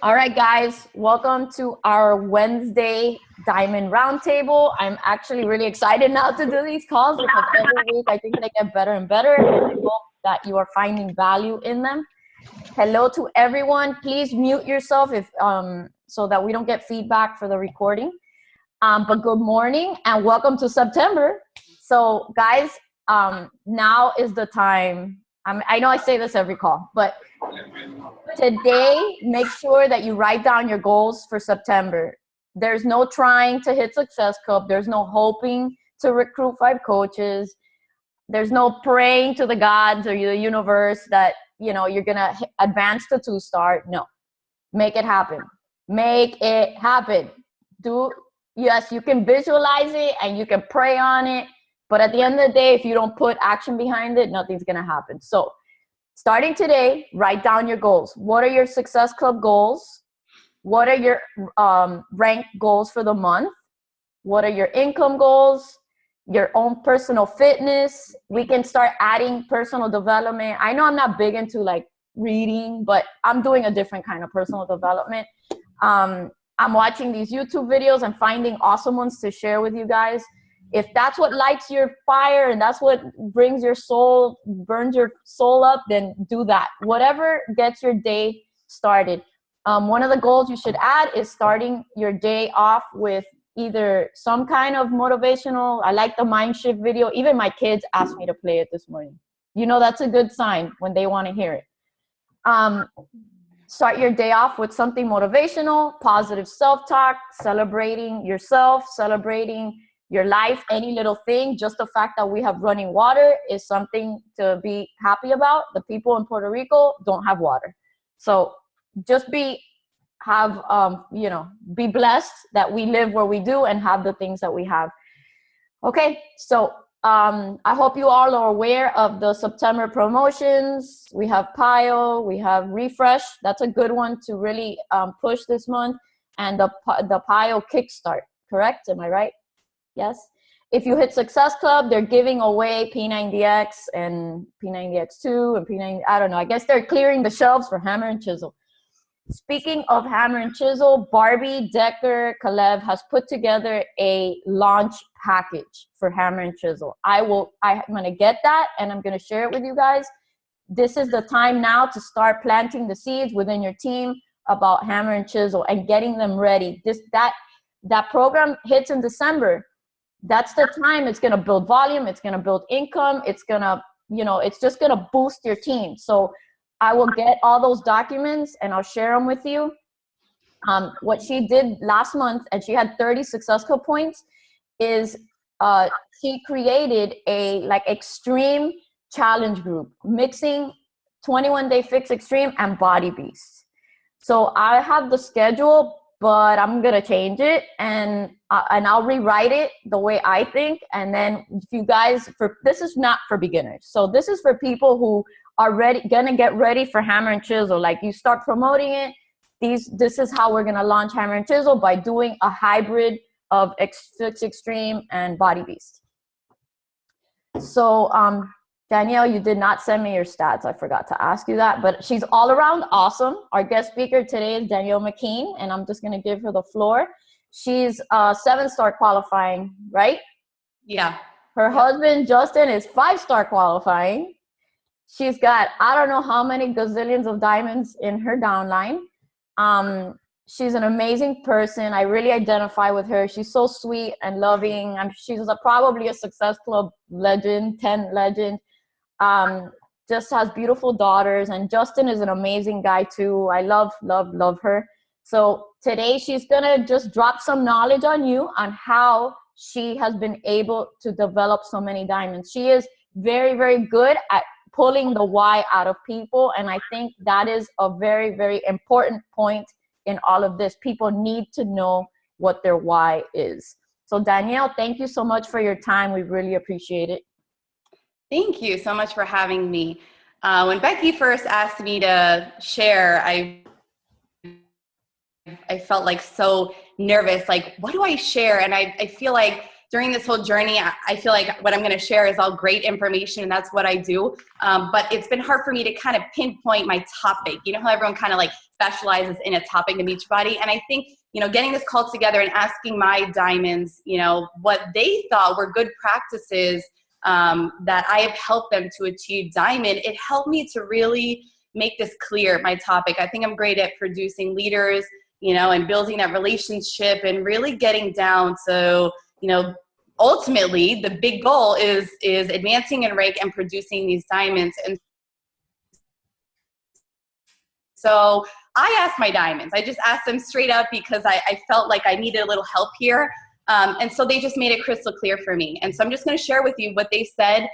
All right, guys, welcome to our Wednesday Diamond Roundtable. I'm actually really excited now to do these calls because every week I think they get better and better. And I hope that you are finding value in them. Hello to everyone. Please mute yourself if so that we don't get feedback for the recording. But good morning and welcome to September. So, guys, now is the time. I know I say this every call, but today, make sure that you write down your goals for September. There's no trying to hit Success Club. There's no hoping to recruit 5 coaches. There's no praying to the gods or the universe that, you're going to advance to 2-star. No, make it happen. Make it happen. Yes, you can visualize it and you can pray on it. But at the end of the day, if you don't put action behind it, nothing's going to happen. So starting today, write down your goals. What are your Success Club goals? What are your rank goals for the month? What are your income goals? Your own personal fitness. We can start adding personal development. I know I'm not big into like reading, but I'm doing a different kind of personal development. I'm watching these YouTube videos and finding awesome ones to share with you guys. If that's what lights your fire and that's what brings your soul, burns your soul up, then do that. Whatever gets your day started. One of the goals you should add is starting your day off with either some kind of motivational. I like the mind shift video. Even my kids asked me to play it this morning. That's a good sign when they want to hear it. Start your day off with something motivational, positive self-talk, celebrating yourself, celebrating your life, any little thing. Just the fact that we have running water is something to be happy about. The people in Puerto Rico don't have water. So just be blessed that we live where we do and have the things that we have. Okay, so I hope you all are aware of the September promotions. We have PIO, we have Refresh. That's a good one to really push this month. And the PIO Kickstart, correct? Am I right? Yes. If you hit Success Club, they're giving away P90X and P90X2 and P90, I don't know. I guess they're clearing the shelves for Hammer and Chisel. Speaking of Hammer and Chisel, Barbie Decker Kalev has put together a launch package for Hammer and Chisel. I'm going to get that and I'm going to share it with you guys. This is the time now to start planting the seeds within your team about Hammer and Chisel and getting them ready. That program hits in December. That's the time it's going to build volume. It's going to build income. It's going to, it's just going to boost your team. So I will get all those documents and I'll share them with you. What she did last month, and she had 30 Success Club points, is she created a extreme challenge group, mixing 21-day fix extreme and body beast. So I have the schedule, but I'm going to change it and I'll rewrite it the way I think. And then if you guys, this is not for beginners. So this is for people who are going to get ready for Hammer and Chisel. Like you start promoting it. This is how we're going to launch Hammer and Chisel, by doing a hybrid of Fix Extreme and Body Beast. So Danielle, you did not send me your stats. I forgot to ask you that, but she's all around awesome. Our guest speaker today is Danielle McKean, and I'm just going to give her the floor. She's 7-star qualifying, right? Yeah. Her husband, Justin, is 5-star qualifying. She's got, I don't know how many gazillions of diamonds in her downline. She's an amazing person. I really identify with her. She's so sweet and loving. She's probably a Success Club legend, 10 legend. Just has beautiful daughters, and Justin is an amazing guy too. I love her. So today she's gonna just drop some knowledge on you on how she has been able to develop so many diamonds. She is very, very good at pulling the why out of people, and I think that is a very, very important point in all of this. People need to know what their why is. So Danielle, thank you so much for your time. We really appreciate it. Thank you so much for having me. When Becky first asked me to share, I felt like so nervous, like, what do I share? And I feel like during this whole journey, I feel like what I'm going to share is all great information, and that's what I do. But it's been hard for me to kind of pinpoint my topic. You know how everyone kind of like specializes in a topic in Beachbody? And I think, you know, getting this call together and asking my diamonds, you know, what they thought were good practices that I have helped them to achieve diamond, it helped me to really make this clear, my topic. I think I'm great at producing leaders, you know, and building that relationship and really getting down to, you know, ultimately the big goal is advancing in rank and producing these diamonds. And so I asked my diamonds. I just asked them straight up because I felt like I needed a little help here. And so they just made it crystal clear for me. And so I'm just going to share with you what they said,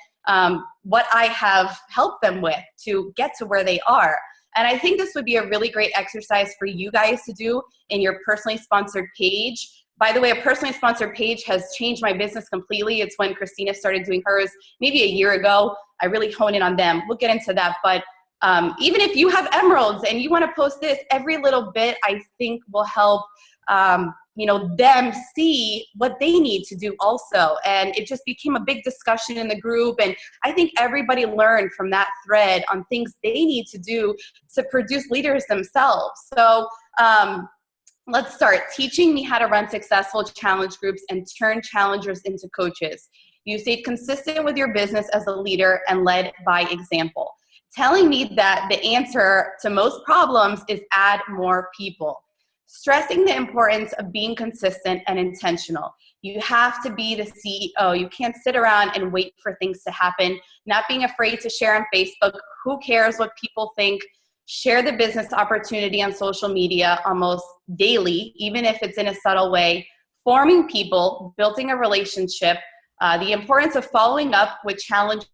what I have helped them with to get to where they are. And I think this would be a really great exercise for you guys to do in your personally sponsored page. By the way, a personally sponsored page has changed my business completely. It's when Christina started doing hers maybe a year ago. I really honed in on them. We'll get into that. But even if you have emeralds and you want to post this, every little bit I think will help you know, them see what they need to do also. And it just became a big discussion in the group. And I think everybody learned from that thread on things they need to do to produce leaders themselves. So let's start. Teaching me how to run successful challenge groups and turn challengers into coaches. You stayed consistent with your business as a leader and led by example. Telling me that the answer to most problems is add more people. Stressing the importance of being consistent and intentional. You have to be the CEO. You can't sit around and wait for things to happen. Not being afraid to share on Facebook. Who cares what people think? Share the business opportunity on social media almost daily, even if it's in a subtle way. Forming people, building a relationship. The importance of following up with challenges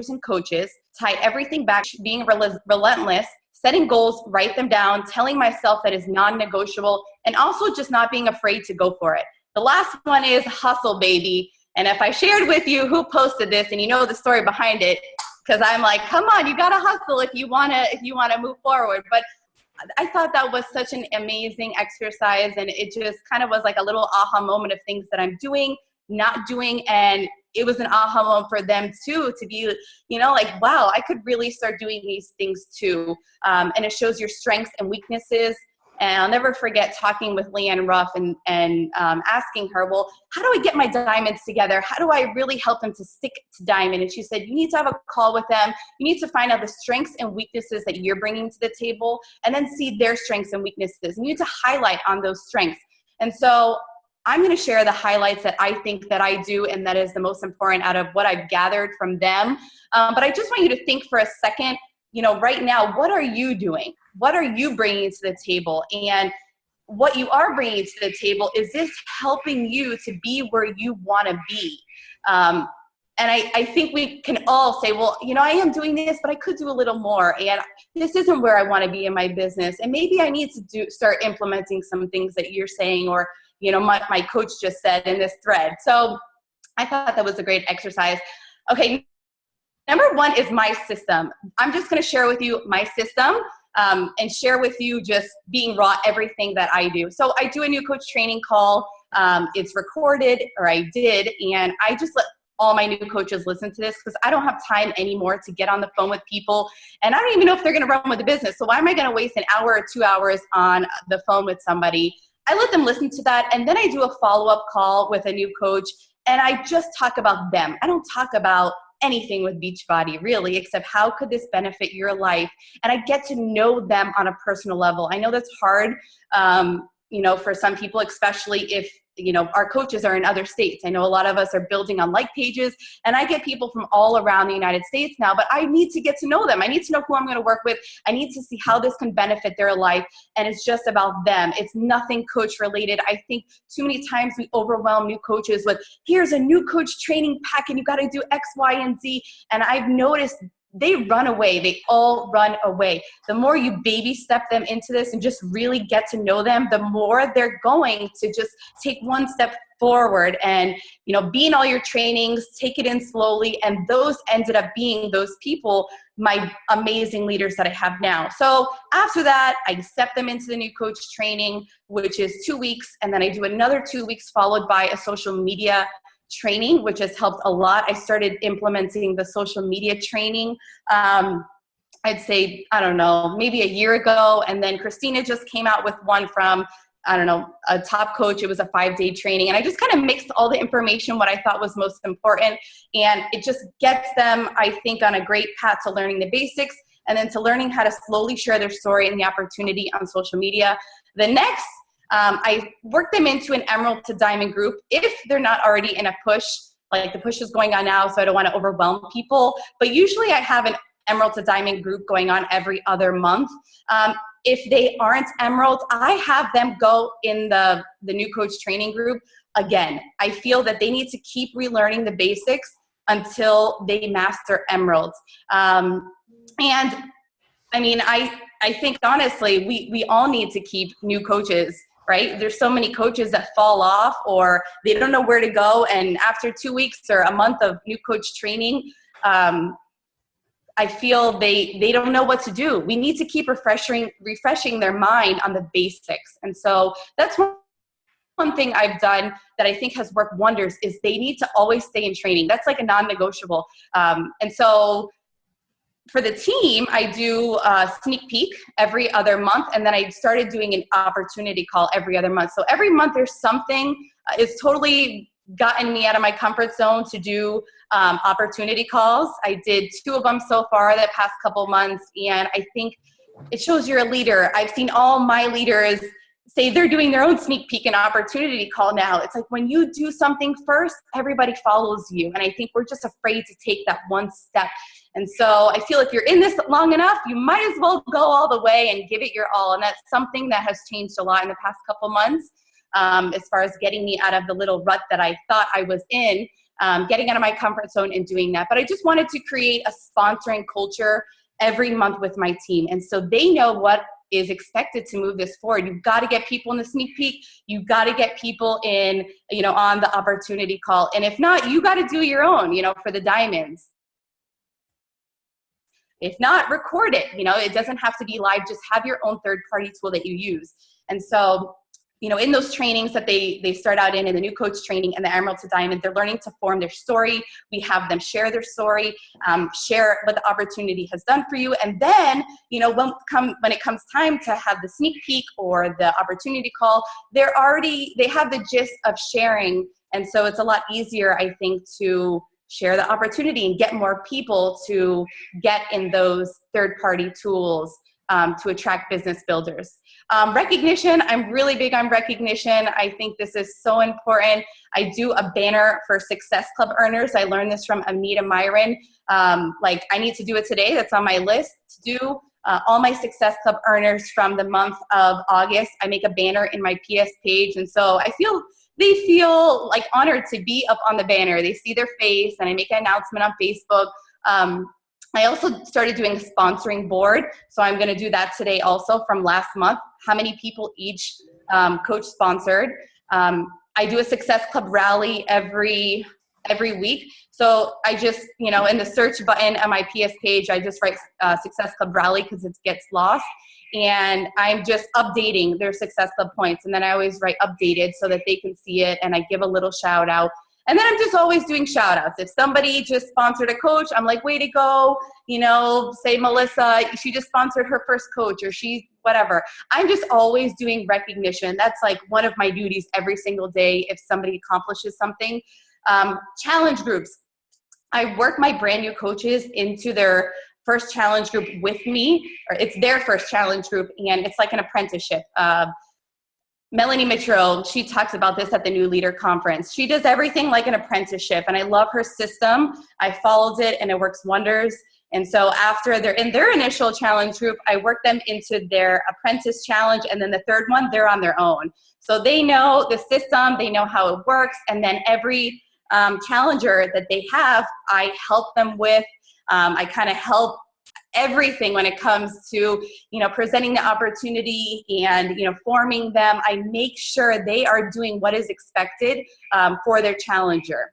and coaches, tie everything back, being relentless, setting goals, write them down, telling myself that is non-negotiable, and also just not being afraid to go for it. The last one is hustle, baby. And if I shared with you who posted this and you know the story behind it, because I'm like, come on, you gotta hustle if you wanna move forward. But I thought that was such an amazing exercise, and it just kind of was like a little aha moment of things that I'm doing, not doing, and it was an aha moment for them too, to be, you know, like, wow, I could really start doing these things too. And it shows your strengths and weaknesses. And I'll never forget talking with Leanne Ruff and asking her, well, how do I get my diamonds together? How do I really help them to stick to diamond? And she said, you need to have a call with them. You need to find out the strengths and weaknesses that you're bringing to the table, and then see their strengths and weaknesses. You need to highlight on those strengths. And so I'm going to share the highlights that I think that I do and that is the most important out of what I've gathered from them. But I just want you to think for a second, you know, right now, what are you doing? What are you bringing to the table? And what you are bringing to the table, is this helping you to be where you want to be? And I think we can all say, well, you know, I am doing this, but I could do a little more. And this isn't where I want to be in my business. And maybe I need to start implementing some things that you're saying, or, you know, my coach just said in this thread. So I thought that was a great exercise. Okay, number one is my system. I'm just going to share with you my system and share with you just being raw everything that I do. So I do a new coach training call. It's recorded, or I did, and I just let all my new coaches listen to this because I don't have time anymore to get on the phone with people. And I don't even know if they're going to run with the business. So why am I going to waste an hour or 2 hours on the phone with somebody? I let them listen to that, and then I do a follow-up call with a new coach, and I just talk about them. I don't talk about anything with Beachbody, really, except how could this benefit your life? And I get to know them on a personal level. I know that's hard, you know, for some people, especially if, you know, our coaches are in other states. I know a lot of us are building on like pages, and I get people from all around the United States now, but I need to get to know them. I need to know who I'm going to work with. I need to see how this can benefit their life. And it's just about them. It's nothing coach related. I think too many times we overwhelm new coaches with, here's a new coach training pack and you got to do X, Y, and Z. And I've noticed they run away. They all run away. The more you baby step them into this and just really get to know them, the more they're going to just take one step forward and, be in all your trainings, take it in slowly. And those ended up being those people, my amazing leaders that I have now. So after that, I step them into the new coach training, which is 2 weeks. And then I do another 2 weeks followed by a social media training, which has helped a lot. I started implementing the social media training, I'd say, I don't know, maybe a year ago. And then Christina just came out with one from, I don't know, a top coach. It was a 5-day training. And I just kind of mixed all the information, what I thought was most important. And it just gets them, I think, on a great path to learning the basics and then to learning how to slowly share their story and the opportunity on social media. The next, I work them into an Emerald to Diamond group if they're not already in a push, like the push is going on now, so I don't want to overwhelm people. But usually I have an Emerald to Diamond group going on every other month. If they aren't Emerald, I have them go in the new coach training group. Again, I feel that they need to keep relearning the basics until they master Emerald. And I mean, I think honestly, we all need to keep new coaches, right? There's so many coaches that fall off or they don't know where to go. And after 2 weeks or a month of new coach training, I feel they don't know what to do. We need to keep refreshing their mind on the basics. And so that's one thing I've done that I think has worked wonders is they need to always stay in training. That's like a non-negotiable. And so for the team, I do a sneak peek every other month, and then I started doing an opportunity call every other month. So every month there's something. It's totally gotten me out of my comfort zone to do opportunity calls. I did 2 of them so far the past couple months, and I think it shows you're a leader. I've seen all my leaders say they're doing their own sneak peek and opportunity call now. It's like when you do something first, everybody follows you. And I think we're just afraid to take that one step. And so I feel if you're in this long enough, you might as well go all the way and give it your all. And that's something that has changed a lot in the past couple months as far as getting me out of the little rut that I thought I was in, getting out of my comfort zone and doing that. But I just wanted to create a sponsoring culture every month with my team. And so they know what is expected to move this forward. You've got to get people in the sneak peek. You've got to get people in, on the opportunity call. And if not, you got to do your own, for the diamonds. If not, record it. It doesn't have to be live. Just have your own third-party tool that you use. And so, in those trainings that they start out in the new coach training and the Emerald to Diamond, they're learning to form their story. We have them share their story, share what the opportunity has done for you. And then, when it comes time to have the sneak peek or the opportunity call, they have the gist of sharing. And so it's a lot easier, I think, to share the opportunity and get more people to get in those third-party tools to attract business builders. Recognition, I'm really big on recognition. I think this is so important. I do a banner for Success Club earners. I learned this from Anita Myron. I need to do it today. That's on my list to do. All my Success Club earners from the month of August, I make a banner in my PS page. And so they feel like honored to be up on the banner. They see their face and I make an announcement on Facebook. I also started doing a sponsoring board. So I'm going to do that today also from last month. How many people each coach sponsored. I do a Success Club rally every week. So I just, in the search button on my PS page, I just write Success Club rally because it gets lost. And I'm just updating their Success Club points. And then I always write updated so that they can see it. And I give a little shout out. And then I'm just always doing shout outs. If somebody just sponsored a coach, I'm like, way to go. Say Melissa, she just sponsored her first coach or she, whatever. I'm just always doing recognition. That's like one of my duties every single day if somebody accomplishes something. Challenge groups. I work my brand new coaches into their first challenge group with me, or it's their first challenge group, and it's like an apprenticeship. Melanie Mitchell, she talks about this at the New Leader Conference. She does everything like an apprenticeship, and I love her system. I followed it, and it works wonders. And so after they're in their initial challenge group, I work them into their apprentice challenge, and then the third one, they're on their own. So they know the system, they know how it works, and then every challenger that they have, I help them with I kind of help everything when it comes to, presenting the opportunity and, forming them. I make sure they are doing what is expected for their challenger.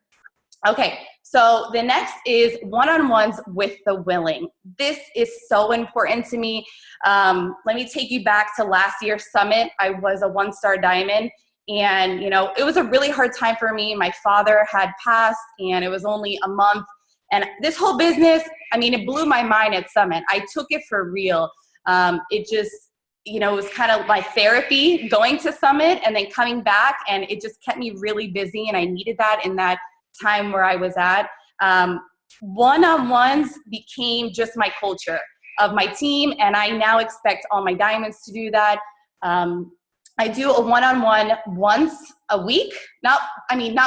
Okay, so the next is one-on-ones with the willing. This is so important to me. Let me take you back to last year's summit. I was a one-star diamond, and it was a really hard time for me. My father had passed, and it was only a month. And this whole business, it blew my mind at Summit. I took it for real. It just, it was kind of my therapy going to Summit and then coming back, and it just kept me really busy, and I needed that in that time where I was at. One-on-ones became just my culture of my team, and I now expect all my diamonds to do that. I do a one-on-one once a week. Not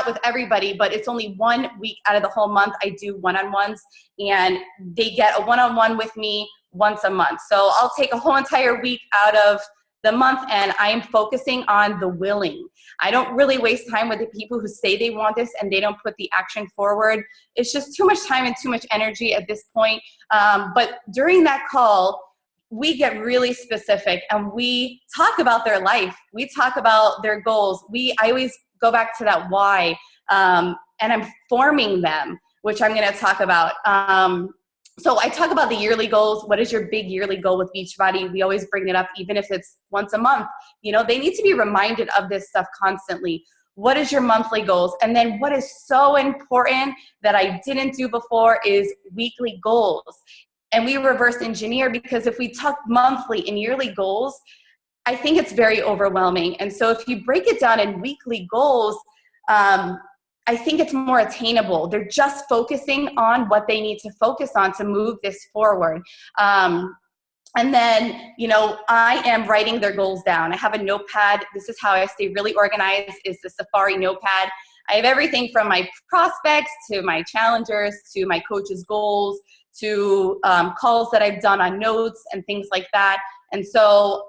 with everybody, but it's only 1 week out of the whole month I do one-on-ones, and they get a one-on-one with me once a month. So I'll take a whole entire week out of the month, and I am focusing on the willing. I don't really waste time with the people who say they want this and they don't put the action forward. It's just too much time and too much energy at this point. But during that call, we get really specific and we talk about their life. We talk about their goals. I always go back to that why, and I'm forming them, which I'm going to talk about. So I talk about the yearly goals. What is your big yearly goal with Beachbody? We always bring it up, even if it's once a month. They need to be reminded of this stuff constantly. What is your monthly goals? And then what is so important that I didn't do before is weekly goals. And we reverse engineer, because if we talk monthly and yearly goals, I think it's very overwhelming. And so if you break it down in weekly goals, I think it's more attainable. They're just focusing on what they need to focus on to move this forward. And then, I am writing their goals down. I have a notepad. This is how I stay really organized, is the Safari notepad. I have everything from my prospects to my challengers to my coach's goals to calls that I've done on notes and things like that. And so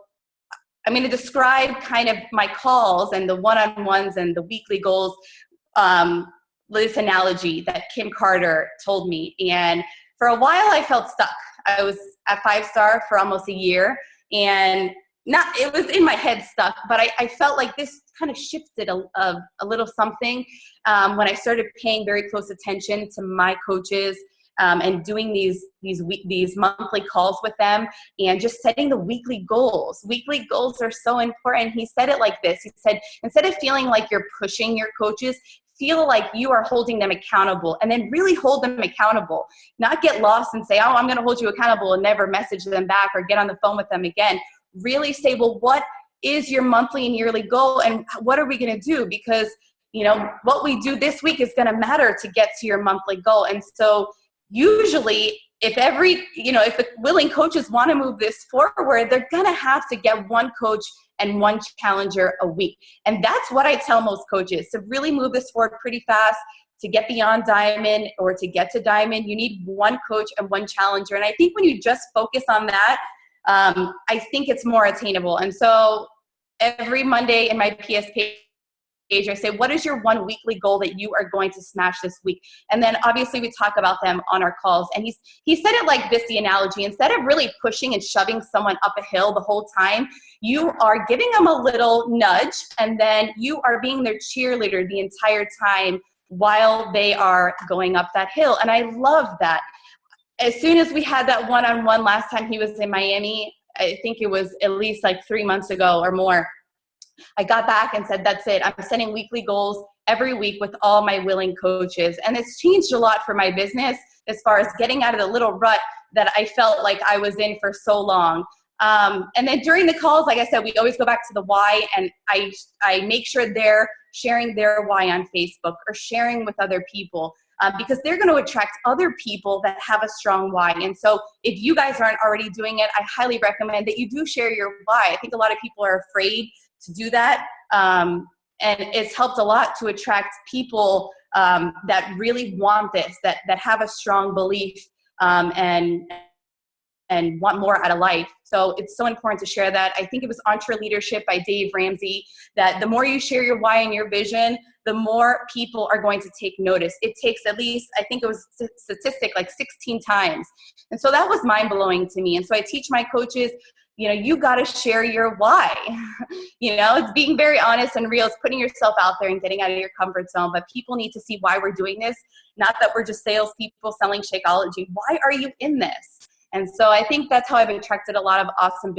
I'm going to describe kind of my calls and the one-on-ones and the weekly goals, this analogy that Kim Carter told me. And for a while I felt stuck. I was at 5-star for almost a year, and it was in my head stuck, but I felt like this kind of shifted a little something when I started paying very close attention to my coaches, and doing these monthly calls with them and just setting the weekly goals. Weekly goals are so important. He said it like this. He said, instead of feeling like you're pushing your coaches, feel like you are holding them accountable, and then really hold them accountable. Not get lost and say, oh, I'm going to hold you accountable, and never message them back or get on the phone with them again. Really say, well, what is your monthly and yearly goal, and what are we going to do? Because, what we do this week is going to matter to get to your monthly goal. And so usually if the willing coaches want to move this forward, they're going to have to get one coach and one challenger a week. And that's what I tell most coaches. To really move this forward pretty fast, to get beyond diamond or to get to diamond, you need one coach and one challenger. And I think when you just focus on that, I think it's more attainable. And so every Monday in my PS page, I say, what is your one weekly goal that you are going to smash this week? And then obviously we talk about them on our calls. And he said it like this, the analogy: instead of really pushing and shoving someone up a hill the whole time, you are giving them a little nudge, and then you are being their cheerleader the entire time while they are going up that hill. And I love that. As soon as we had that one-on-one last time he was in Miami, I think it was at least like 3 months ago or more, I got back and said, that's it. I'm setting weekly goals every week with all my willing coaches. And it's changed a lot for my business as far as getting out of the little rut that I felt like I was in for so long. And then during the calls, like I said, we always go back to the why, and I make sure they're sharing their why on Facebook or sharing with other people, because they're going to attract other people that have a strong why. And so if you guys aren't already doing it, I highly recommend that you do share your why. I think a lot of people are afraid to do that. And it's helped a lot to attract people that really want this, that have a strong belief, and and want more out of life. So it's so important to share that. I think it was Entre Leadership by Dave Ramsey, that the more you share your why and your vision, the more people are going to take notice. It takes at least, I think it was statistic, like 16 times. And so that was mind blowing to me. And so I teach my coaches, you know, you got to share your why. You know, it's being very honest and real. It's putting yourself out there and getting out of your comfort zone. But people need to see why we're doing this. Not that we're just salespeople selling Shakeology. Why are you in this? And so I think that's how I've attracted a lot of awesome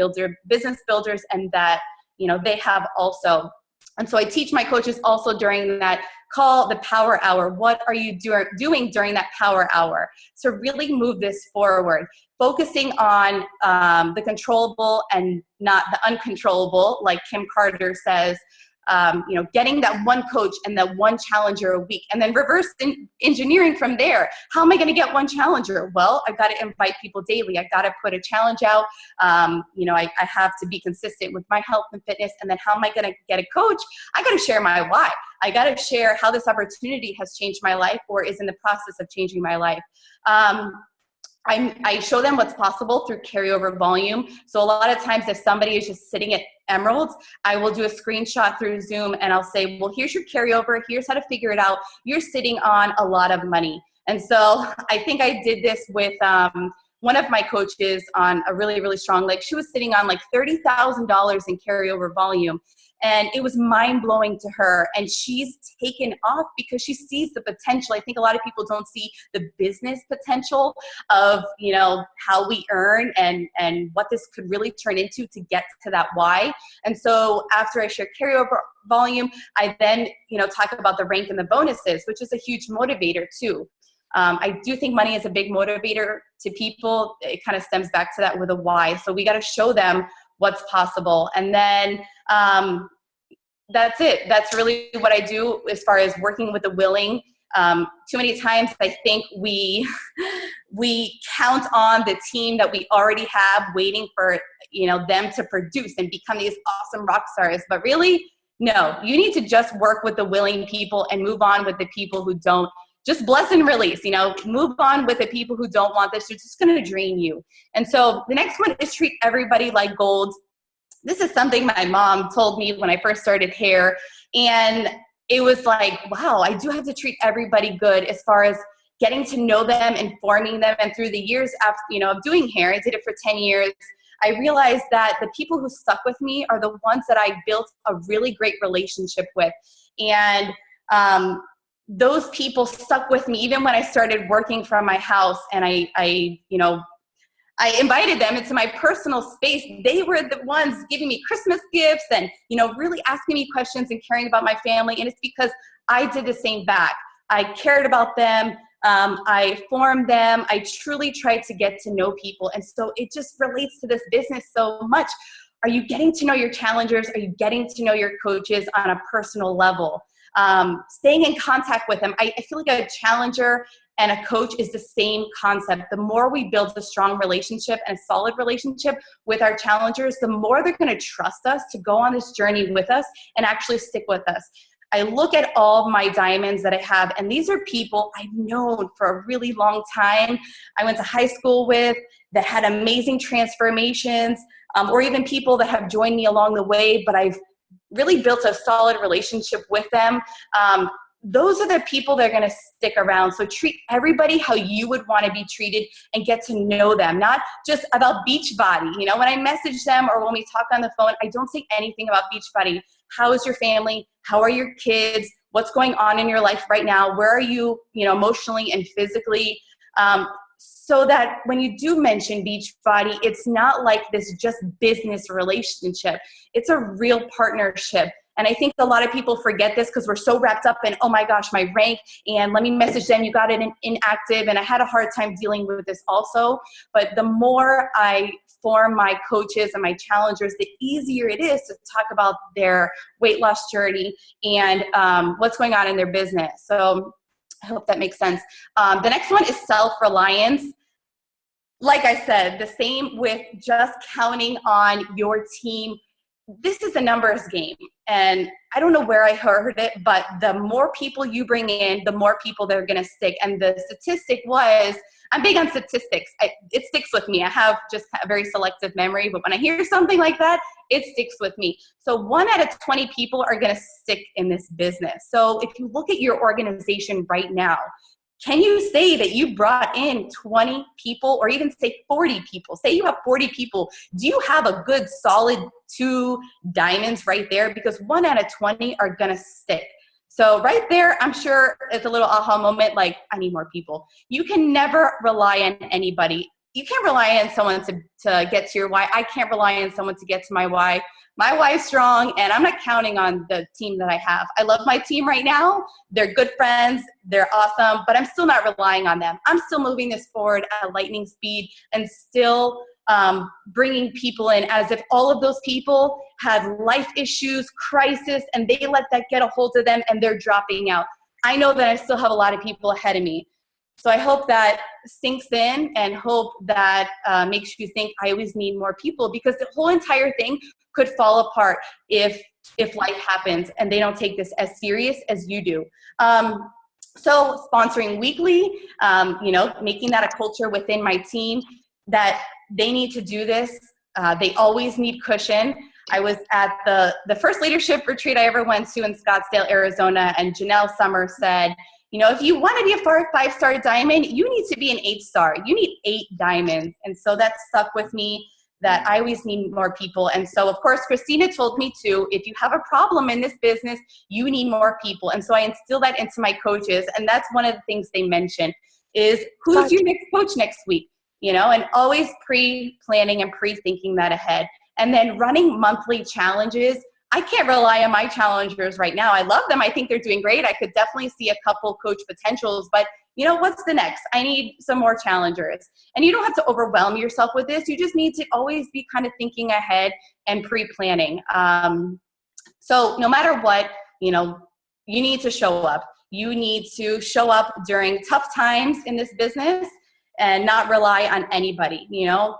business builders, and that, you know, they have also. And so I teach my coaches also during that call, the power hour. What are you doing during that power hour? So really move this forward, focusing on the controllable and not the uncontrollable, like Kim Carter says. You know, getting that one coach and that one challenger a week, and then reverse engineering from there. How am I going to get one challenger? Well, I've got to invite people daily. I've got to put a challenge out. You know, I have to be consistent with my health and fitness. And then how am I going to get a coach? I got to share my why. I got to share how this opportunity has changed my life or is in the process of changing my life. I show them what's possible through carryover volume. So a lot of times if somebody is just sitting at Emeralds, I will do a screenshot through Zoom and I'll say, well, here's your carryover. Here's how to figure it out. You're sitting on a lot of money. And so I think I did this with one of my coaches on a really, really strong leg. She was sitting on like $30,000 in carryover volume. And it was mind-blowing to her. And she's taken off because she sees the potential. I think a lot of people don't see the business potential of, you know, how we earn and what this could really turn into to get to that why. And so after I share carryover volume, I then, you know, talk about the rank and the bonuses, which is a huge motivator too. I do think money is a big motivator to people. It kind of stems back to that with a why. So we got to show them what's possible. And then that's it. That's really what I do as far as working with the willing. Too many times I think we count on the team that we already have waiting for, you know, them to produce and become these awesome rock stars. But really, no, you need to just work with the willing people and move on with the people who don't. Just bless and release, you know, move on with the people who don't want this. They're just going to drain you. And so the next one is treat everybody like gold. This is something my mom told me when I first started hair. And it was like, wow, I do have to treat everybody good as far as getting to know them, informing them. And through the years after, you know, of doing hair, I did it for 10 years. I realized that the people who stuck with me are the ones that I built a really great relationship with. And those people stuck with me even when I started working from my house, and I invited them into my personal space. They were the ones giving me Christmas gifts and, you know, really asking me questions and caring about my family. And it's because I did the same back. I cared about them. I formed them. I truly tried to get to know people. And so it just relates to this business so much. Are you getting to know your challengers? Are you getting to know your coaches on a personal level? Staying in contact with them. I feel like a challenger and a coach is the same concept. The more we build a strong relationship and a solid relationship with our challengers, the more they're going to trust us to go on this journey with us and actually stick with us. I look at all my diamonds that I have, and these are people I've known for a really long time. I went to high school with, that had amazing transformations, or even people that have joined me along the way, but I've really built a solid relationship with them. Those are the people that are going to stick around. So treat everybody how you would want to be treated and get to know them, not just about Beachbody. You know, when I message them or when we talk on the phone, I don't say anything about Beachbody. How is your family? How are your kids? What's going on in your life right now? Where are you, you know, emotionally and physically? So that when you do mention Beachbody, it's not like this just business relationship. It's a real partnership. And I think a lot of people forget this because we're so wrapped up in, oh my gosh, my rank, and let me message them, you got it in inactive. And I had a hard time dealing with this also. But the more I form my coaches and my challengers, the easier it is to talk about their weight loss journey and what's going on in their business. So I hope that makes sense. The next one is self-reliance. Like I said, the same with just counting on your team. This is a numbers game. and I don't know where I heard it, but the more people you bring in, the more people that are going to stick. And the statistic was, I'm big on statistics. It sticks with me. I have just a very selective memory, but when I hear something like that, it sticks with me. So 1 out of 20 people are going to stick in this business. So if you look at your organization right now, can you say that you brought in 20 people, or even say 40 people? Say you have 40 people. Do you have a good solid 2 diamonds right there? Because 1 out of 20 are going to stick. So right there, I'm sure it's a little aha moment, like, I need more people. You can never rely on anybody. You can't rely on someone to get to your why. I can't rely on someone to get to my why. My why is strong, and I'm not counting on the team that I have. I love my team right now. They're good friends. They're awesome, but I'm still not relying on them. I'm still moving this forward at lightning speed and still bringing people in as if all of those people had life issues, crisis, and they let that get a hold of them and they're dropping out. I know that I still have a lot of people ahead of me. So I hope that sinks in, and hope that makes you think I always need more people, because the whole entire thing could fall apart if life happens and they don't take this as serious as you do. So sponsoring weekly, making that a culture within my team that they need to do this. They always need cushion. I was at the first leadership retreat I ever went to in Scottsdale, Arizona, and Janelle Summer said, if you want to be a 5-star diamond, you need to be an 8-star. You need 8 diamonds. And so that stuck with me, that I always need more people. And so, of course, Christina told me too, if you have a problem in this business, you need more people. And so I instill that into my coaches. And that's one of the things they mention is, who's your next coach next week? And always pre-planning and pre-thinking that ahead. And then running monthly challenges. I can't rely on my challengers right now. I love them. I think they're doing great. I could definitely see a couple coach potentials, but what's the next? I need some more challengers. And you don't have to overwhelm yourself with this. You just need to always be kind of thinking ahead and pre-planning. So no matter what, you need to show up. You need to show up during tough times in this business and not rely on anybody.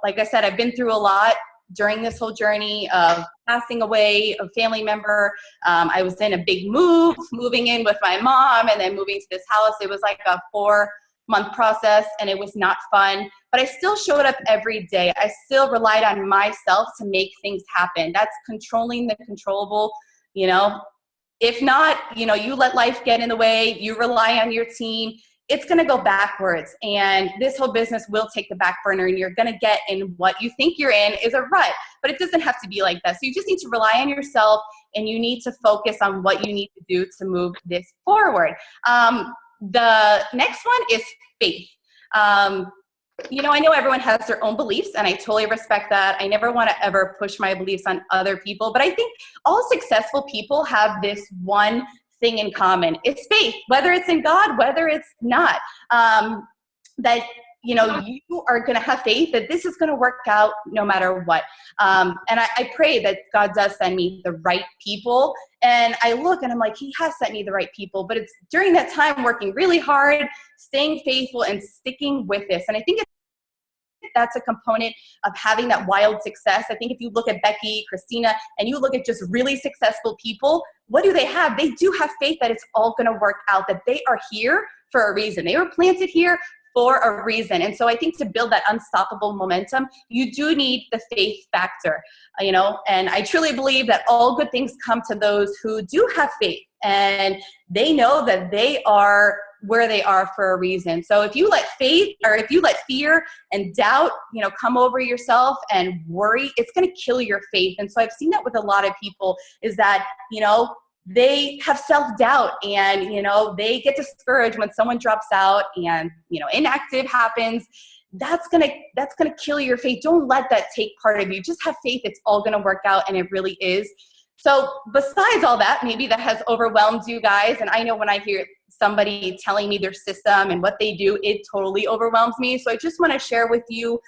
Like I said, I've been through a lot during this whole journey of passing away a family member. I was in a big moving in with my mom and then moving to this house. It was like a 4-month process, and it was not fun, but I still showed up every day. I still relied on myself to make things happen. That's controlling the controllable. If not, you let life get in the way, you rely on your team, it's going to go backwards, and this whole business will take the back burner, and you're going to get in what you think you're in is a rut, but it doesn't have to be like that. So you just need to rely on yourself, and you need to focus on what you need to do to move this forward. The next one is faith. I know everyone has their own beliefs, and I totally respect that. I never want to ever push my beliefs on other people, but I think all successful people have this one thing in common. It's faith, whether it's in God, whether it's not, that you are going to have faith that this is going to work out no matter what. And I pray that God does send me the right people. And I look and I'm like, he has sent me the right people, but it's during that time working really hard, staying faithful and sticking with this. And I think that's a component of having that wild success. I think if you look at Becky, Christina, and you look at just really successful people, what do they have? They do have faith that it's all going to work out, that they are here for a reason. They were planted here for a reason. And so I think to build that unstoppable momentum, you do need the faith factor, and I truly believe that all good things come to those who do have faith, and they know that they are where they are for a reason. So if you let fear and doubt, come over yourself and worry, it's going to kill your faith. And so I've seen that with a lot of people, is that, they have self-doubt, and, they get discouraged when someone drops out and, inactive happens. That's going to kill your faith. Don't let that take part of you. Just have faith. It's all going to work out, and it really is. So besides all that, maybe that has overwhelmed you guys. And I know when I hear somebody telling me their system and what they do, it totally overwhelms me. So I just want to share with you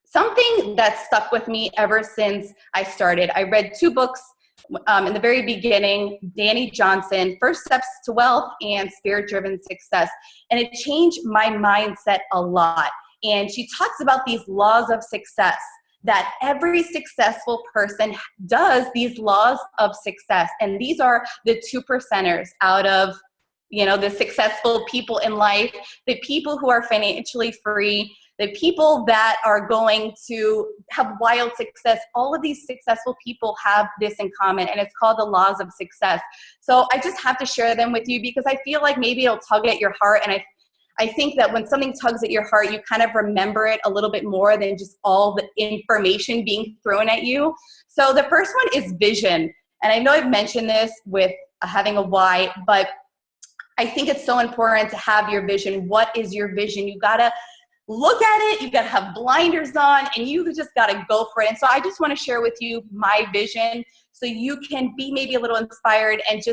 something that stuck with me ever since I started. I read 2 books in the very beginning, Danny Johnson, First Steps to Wealth and Spirit-Driven Success. And it changed my mindset a lot. And she talks about these laws of success that every successful person does these laws of success. And these are the 2%ers out of, the successful people in life, the people who are financially free, the people that are going to have wild success. All of these successful people have this in common, and it's called the laws of success. So I just have to share them with you because I feel like maybe it'll tug at your heart. And I think that when something tugs at your heart, you kind of remember it a little bit more than just all the information being thrown at you. So the first one is vision. And I know I've mentioned this with having a why, but I think it's so important to have your vision. What is your vision? You gotta look at it, you gotta have blinders on, and you just gotta go for it. And so I just wanna share with you my vision so you can be maybe a little inspired and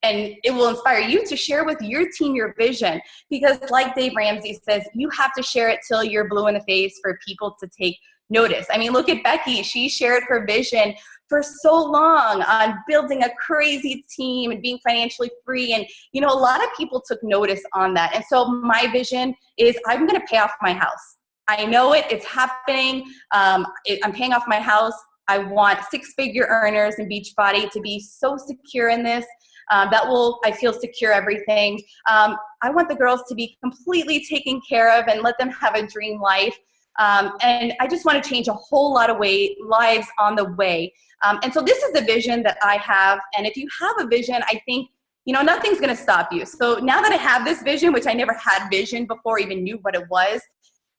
it will inspire you to share with your team your vision. Because like Dave Ramsey says, you have to share it till you're blue in the face for people to take notice. I mean, look at Becky. She shared her vision for so long on building a crazy team and being financially free. And, a lot of people took notice on that. And so my vision is I'm going to pay off my house. I know it's happening. I'm paying off my house. I want 6-figure earners in Beachbody to be so secure in this. I feel secure everything. I want the girls to be completely taken care of and let them have a dream life. And I just want to change a whole lot of lives on the way. And so this is the vision that I have. And if you have a vision, I think, nothing's going to stop you. So now that I have this vision, which I never had vision before, even knew what it was,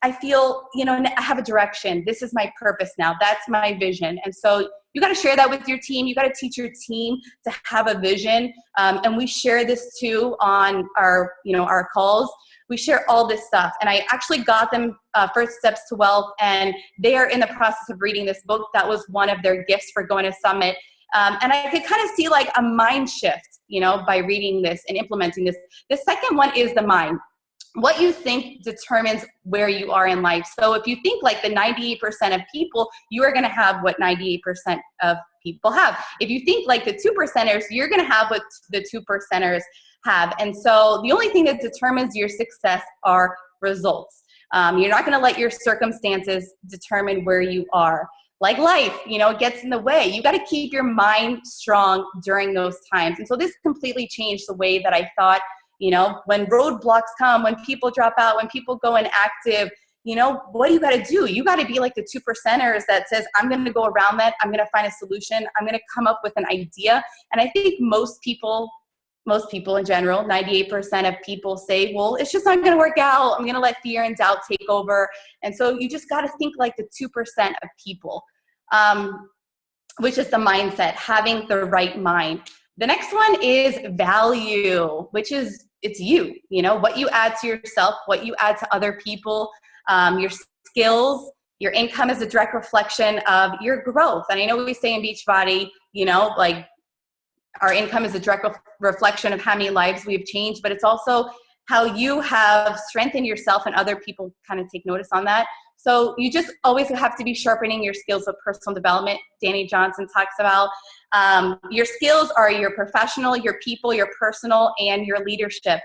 I feel, I have a direction. This is my purpose now. That's my vision. And so you got to share that with your team. You got to teach your team to have a vision. And we share this too on our calls. We share all this stuff. And I actually got them First Steps to Wealth, and they are in the process of reading this book. That was one of their gifts for going to Summit. And I could kind of see like a mind shift, by reading this and implementing this. The second one is the mind. What you think determines where you are in life. So if you think like the 98% of people, you are going to have what 98% of people have. If you think like the 2%ers, you're going to have what the 2%ers have. And so the only thing that determines your success are results. You're not going to let your circumstances determine where you are. Like life, it gets in the way. You got to keep your mind strong during those times. And so this completely changed the way that I thought. When roadblocks come, when people drop out, when people go inactive, what do you got to do? You got to be like the 2%ers that says, I'm going to go around that. I'm going to find a solution. I'm going to come up with an idea. And I think most people in general, 98% of people say, well, it's just not going to work out. I'm going to let fear and doubt take over. And so you just got to think like the 2% of people, which is the mindset, having the right mind. The next one is value, which is, it's you, what you add to yourself, what you add to other people, your skills, your income is a direct reflection of your growth. And I know we say in Beachbody, like our income is a direct reflection of how many lives we've changed, but it's also how you have strengthened yourself and other people kind of take notice on that. So you just always have to be sharpening your skills of personal development. Danny Johnson talks about your skills are your professional, your people, your personal, and your leadership.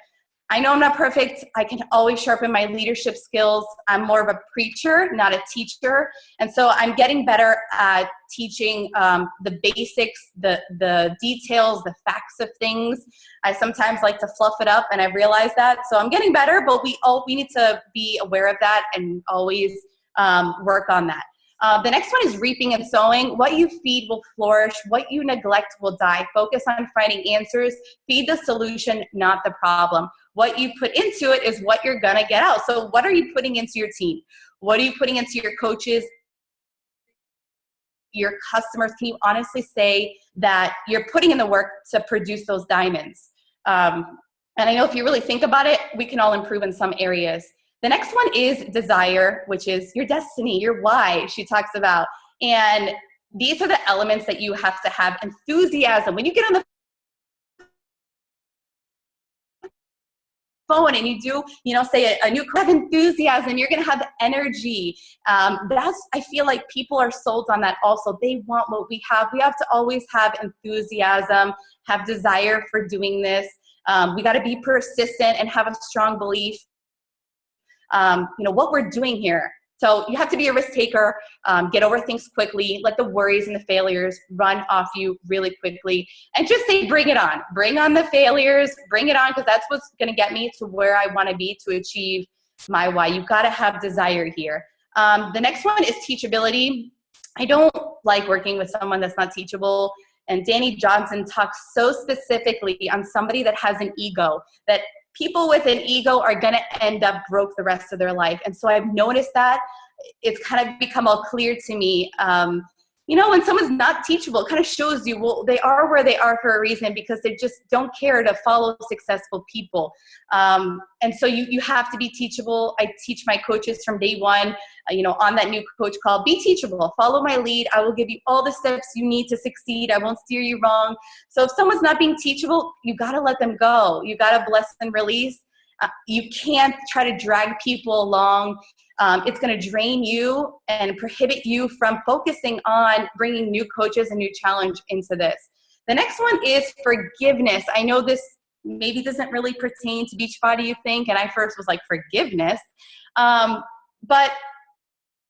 I know I'm not perfect. I can always sharpen my leadership skills. I'm more of a preacher, not a teacher. And so I'm getting better at teaching the basics, the details, the facts of things. I sometimes like to fluff it up, and I've realized that. So I'm getting better, but we need to be aware of that and always work on that. The next one is reaping and sowing. What you feed will flourish. What you neglect will die. Focus on finding answers. Feed the solution, not the problem. What you put into it is what you're going to get out. So what are you putting into your team? What are you putting into your coaches, your customers? Can you honestly say that you're putting in the work to produce those diamonds? And I know if you really think about it, we can all improve in some areas. The next one is desire, which is your destiny, your why, she talks about. And these are the elements that you have to have. Enthusiasm. When you get on the phone and you do, say a new have enthusiasm, you're going to have energy. I feel like people are sold on that also. They want what we have. We have to always have enthusiasm, have desire for doing this. We got to be persistent and have a strong belief. What we're doing here So you have to be a risk taker, get over things quickly, let the worries and the failures run off you really quickly, and just say, bring it on. Bring on the failures, bring it on, because that's what's going to get me to where I want to be to achieve my why. You've got to have desire here. The next one is teachability. I don't like working with someone that's not teachable. And Danny Johnson talks so specifically on somebody that has an ego, that people with an ego are going to end up broke the rest of their life. And so I've noticed that it's kind of become all clear to me. When someone's not teachable, it kind of shows you, well, they are where they are for a reason, because they just don't care to follow successful people. And so you have to be teachable. I teach my coaches from day one, on that new coach call, be teachable, follow my lead. I will give you all the steps you need to succeed. I won't steer you wrong. So if someone's not being teachable, you got to let them go. You got to bless and release. You can't try to drag people along. It's going to drain you and prohibit you from focusing on bringing new coaches and new challenge into this. The next one is forgiveness. I know this maybe doesn't really pertain to Beachbody, you think, and I first was like, forgiveness. But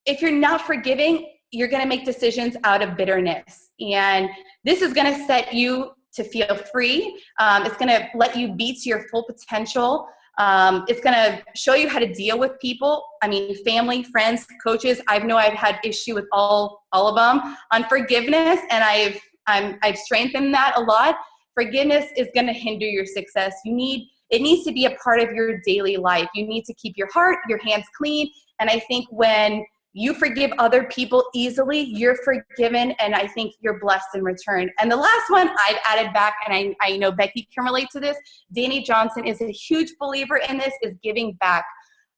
if you're not forgiving, you're going to make decisions out of bitterness. And this is going to set you to feel free. It's going to let you be to your full potential. It's going to show you how to deal with people. I mean, family, friends, coaches. I've had issue with all of them on forgiveness, and I've strengthened that a lot. Forgiveness is going to hinder your success. It needs to be a part of your daily life. You need to keep your heart, your hands clean. And I think when you forgive other people easily, you're forgiven, and I think you're blessed in return. And the last one I've added back, and I know Becky can relate to this, Danny Johnson is a huge believer in this, is giving back.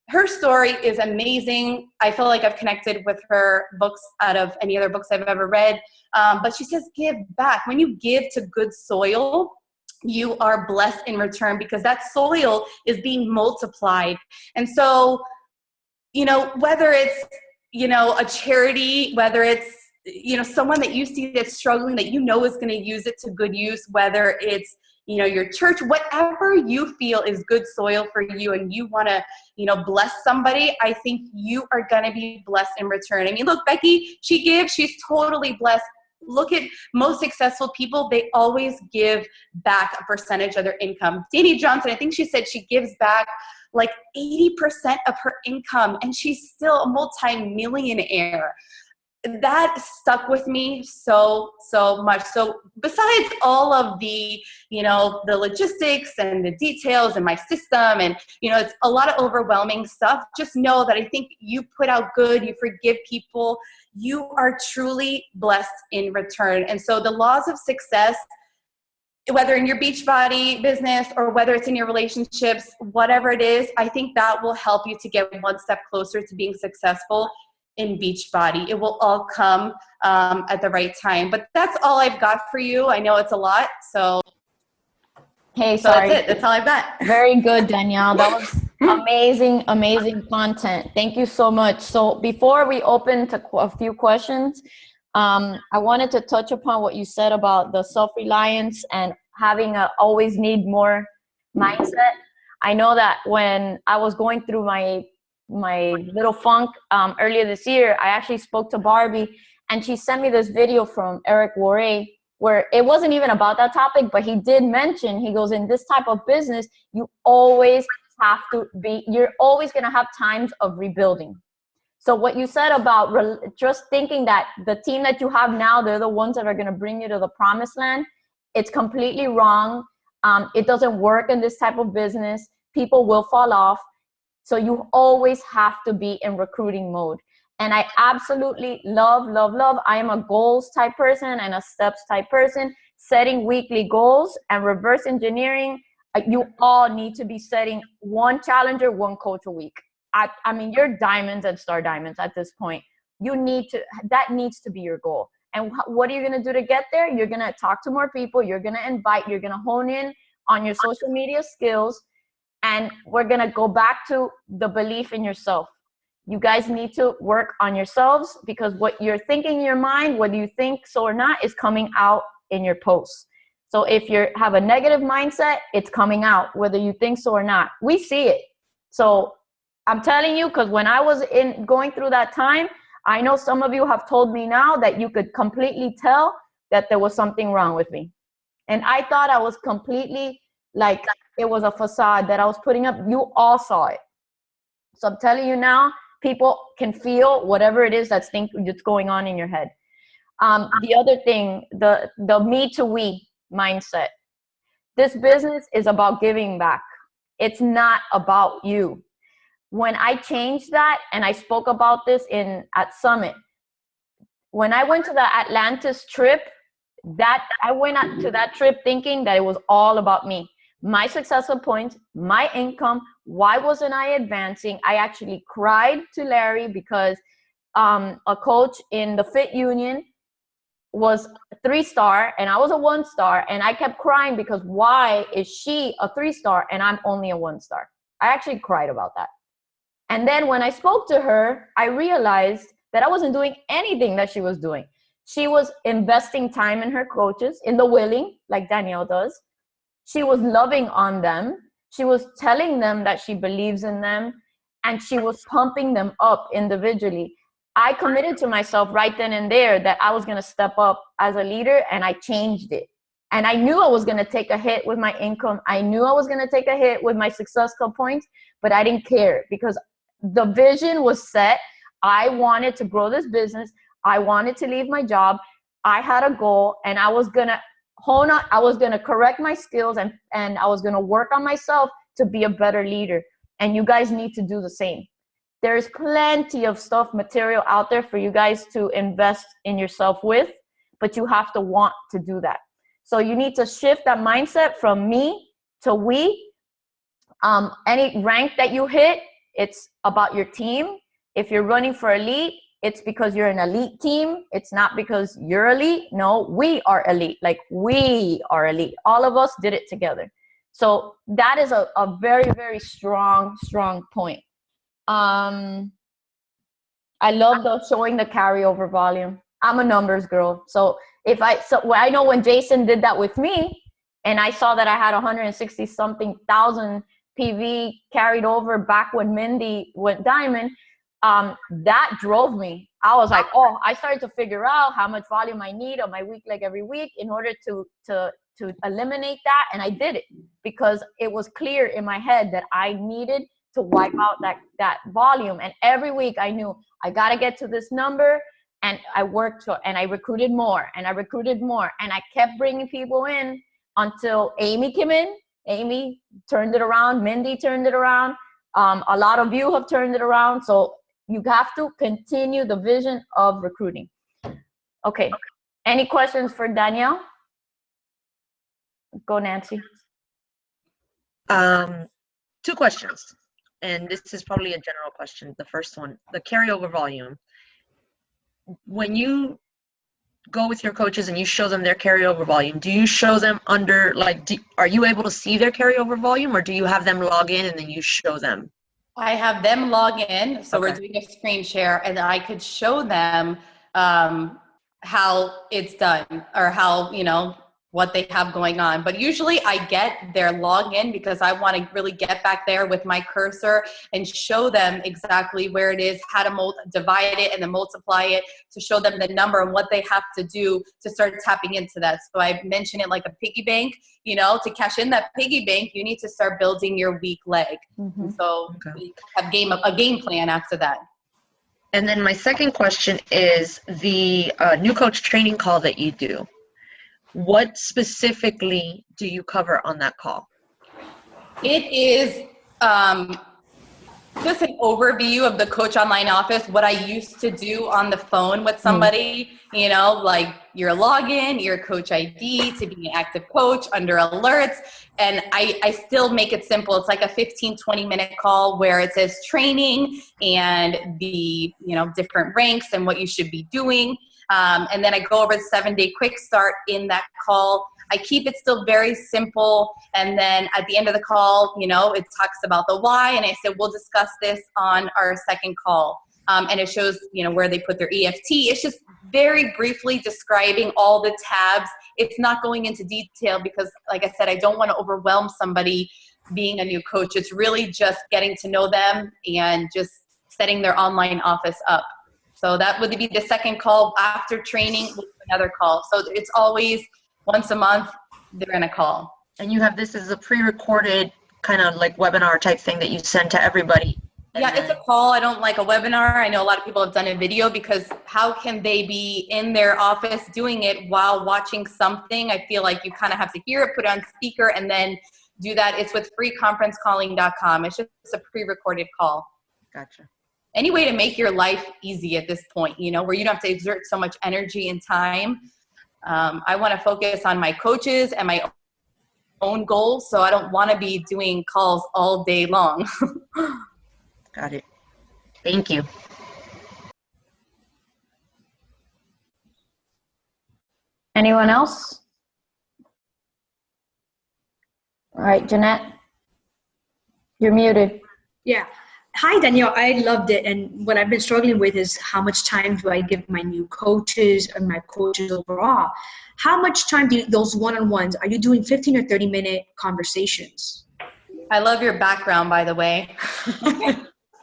Her story is amazing. I feel like I've connected with her books out of any other books I've ever read. But she says, give back. When you give to good soil, you are blessed in return, because that soil is being multiplied. And so, whether it's, a charity, whether it's, someone that you see that's struggling, that is going to use it to good use, whether it's, your church, whatever you feel is good soil for you and you want to, bless somebody, I think you are going to be blessed in return. I mean, look, Becky, she gives, she's totally blessed. Look at most successful people, they always give back a percentage of their income. Danny Johnson, I think she said she gives back like 80% of her income, and she's still a multi-millionaire. That stuck with me so much. So besides all of the, the logistics and the details and my system and, it's a lot of overwhelming stuff, just know that I think you put out good, you forgive people, you are truly blessed in return. And so the laws of success, whether in your Beachbody business or whether it's in your relationships, whatever it is, I think that will help you to get one step closer to being successful in Beachbody. It will all come at the right time. But that's all I've got for you. I know it's a lot. So sorry. That's it. That's all I've got. Very good, Danielle. That was amazing content. Thank you so much. So before we open to a few questions, I wanted to touch upon what you said about the self-reliance and having a always need more mindset. I know that when I was going through my little funk earlier this year, I actually spoke to Barbie, and she sent me this video from Eric Worre where it wasn't even about that topic, but he did mention, he goes, in this type of business, you always have to be, you're always going to have times of rebuilding. So what you said about just thinking that the team that you have now, they're the ones that are going to bring you to the promised land, it's completely wrong. It doesn't work in this type of business. People will fall off. So you always have to be in recruiting mode. And I absolutely love. I am a goals type person and a steps type person. Setting weekly goals and reverse engineering. You all need to be setting one challenger, one coach a week. I mean, you're diamonds and star diamonds at this point. That needs to be your goal. And what are you going to do to get there? You're going to talk to more people. You're going to invite, you're going to hone in on your social media skills. And we're going to go back to the belief in yourself. You guys need to work on yourselves, because what you're thinking in your mind, whether you think so or not, is coming out in your posts. So if you have a negative mindset, it's coming out, whether you think so or not. We see it. So I'm telling you, because when I was going through that time, I know some of you have told me now that you could completely tell that there was something wrong with me. And I thought I was completely like it was a facade that I was putting up. You all saw it. So I'm telling you now, people can feel whatever it is that's going on in your head. The other thing, the me to we mindset. This business is about giving back. It's not about you. When I changed that, and I spoke about this at Summit, when I went to the Atlantis trip, I went to that trip thinking that it was all about me. My successful points, my income, why wasn't I advancing? I actually cried to Larry because a coach in the Fit Union was a 3-star and I was a 1-star, and I kept crying because why is she a 3-star and I'm only a 1-star? I actually cried about that. And then when I spoke to her, I realized that I wasn't doing anything that she was doing. She was investing time in her coaches, in the willing, like Danielle does. She was loving on them. She was telling them that she believes in them, and she was pumping them up individually. I committed to myself right then and there that I was going to step up as a leader, and I changed it. And I knew I was going to take a hit with my income. I knew I was going to take a hit with my success club points, but I didn't care because the vision was set. I wanted to grow this business. I wanted to leave my job. I had a goal, and I was going to hone on, I was going to correct my skills, and I was going to work on myself to be a better leader. And you guys need to do the same. There's plenty of stuff, material out there for you guys to invest in yourself with, but you have to want to do that. So you need to shift that mindset from me to we. Any rank that you hit, it's about your team. If you're running for elite, it's because you're an elite team. It's not because you're elite. No, we are elite. Like, we are elite. All of us did it together. So that is a very, very strong point. I love showing the carryover volume. I'm a numbers girl. So I know when Jason did that with me, and I saw that I had 160 something thousand PV carried over back when Mindy went diamond, that drove me. I was like, I started to figure out how much volume I need on my week leg every week in order to eliminate that. And I did it because it was clear in my head that I needed to wipe out that volume. And every week I knew I got to get to this number, and I worked and I recruited more and I recruited more, and I kept bringing people in until Amy came in. Amy turned it around. Mindy turned it around. A lot of you have turned it around. So you have to continue the vision of recruiting. Okay. Any questions for Danielle? Go, Nancy. 2 questions. And this is probably a general question. The first one, the carryover volume. When you go with your coaches and you show them their carryover volume, do you show them under, are you able to see their carryover volume, or do you have them log in and then you show them? I have them log in. So okay. We're doing a screen share, and I could show them how it's done, or how, what they have going on. But usually I get their login because I want to really get back there with my cursor and show them exactly where it is, how to divide it and then multiply it, to show them the number and what they have to do to start tapping into that. So I mention it like a piggy bank, to cash in that piggy bank, you need to start building your weak leg. Mm-hmm. So we have a game plan after that. And then my second question is the new coach training call that you do. What specifically do you cover on that call? It is just an overview of the Coach Online Office, what I used to do on the phone with somebody, like your login, your coach ID, to be an active coach, under alerts. And I still make it simple. It's like a 15-20 minute call where it says training and the, different ranks and what you should be doing. And then I go over the 7-day quick start in that call. I keep it still very simple. And then at the end of the call, it talks about the why. And I said, we'll discuss this on our second call. And it shows, where they put their EFT. It's just very briefly describing all the tabs. It's not going into detail because, like I said, I don't want to overwhelm somebody being a new coach. It's really just getting to know them and just setting their online office up. So that would be the second call after training with another call. So it's always once a month they're going to call. And you have this as a pre-recorded kind of like webinar type thing that you send to everybody. Yeah, it's a call. I don't like a webinar. I know a lot of people have done a video because how can they be in their office doing it while watching something? I feel like you kind of have to hear it, put it on speaker, and then do that. It's with freeconferencecalling.com. It's just a pre-recorded call. Gotcha. Any way to make your life easy at this point, you know, where you don't have to exert so much energy and time. I want to focus on my coaches and my own goals, so I don't want to be doing calls all day long. Got it. Thank you. Anyone else? All right, Jeanette, you're muted. Yeah. Hi, Danielle. I loved it. And what I've been struggling with is how much time do I give my new coaches and my coaches overall? How much time do those one-on-ones, are you doing 15 or 30-minute conversations? I love your background, by the way.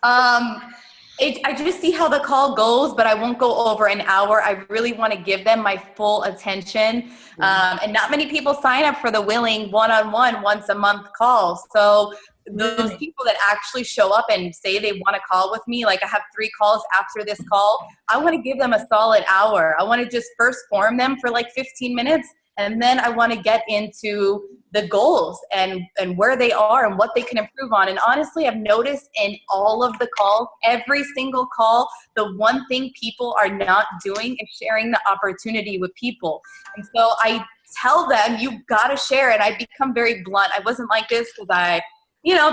I just see how the call goes, but I won't go over an hour. I really want to give them my full attention. And not many people sign up for the willing one-on-one once a month call. So those people that actually show up and say they want to call with me, like I have 3 calls after this call, I want to give them a solid hour. I want to just first form them for like 15 minutes. And then I want to get into the goals and where they are and what they can improve on. And honestly, I've noticed in all of the calls, every single call, the one thing people are not doing is sharing the opportunity with people. And so I tell them, you got to share it. I become very blunt. I wasn't like this because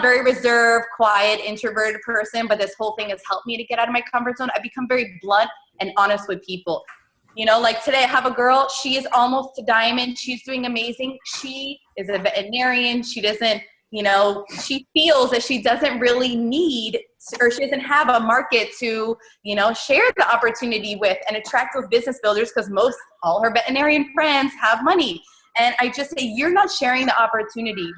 very reserved, quiet, introverted person, but this whole thing has helped me to get out of my comfort zone. I become very blunt and honest with people. Like today I have a girl, she is almost to diamond. She's doing amazing. She is a veterinarian. She doesn't, she feels that she doesn't really need, or she doesn't have a market to, share the opportunity with and attract those business builders because all her veterinarian friends have money. And I just say, you're not sharing the opportunity.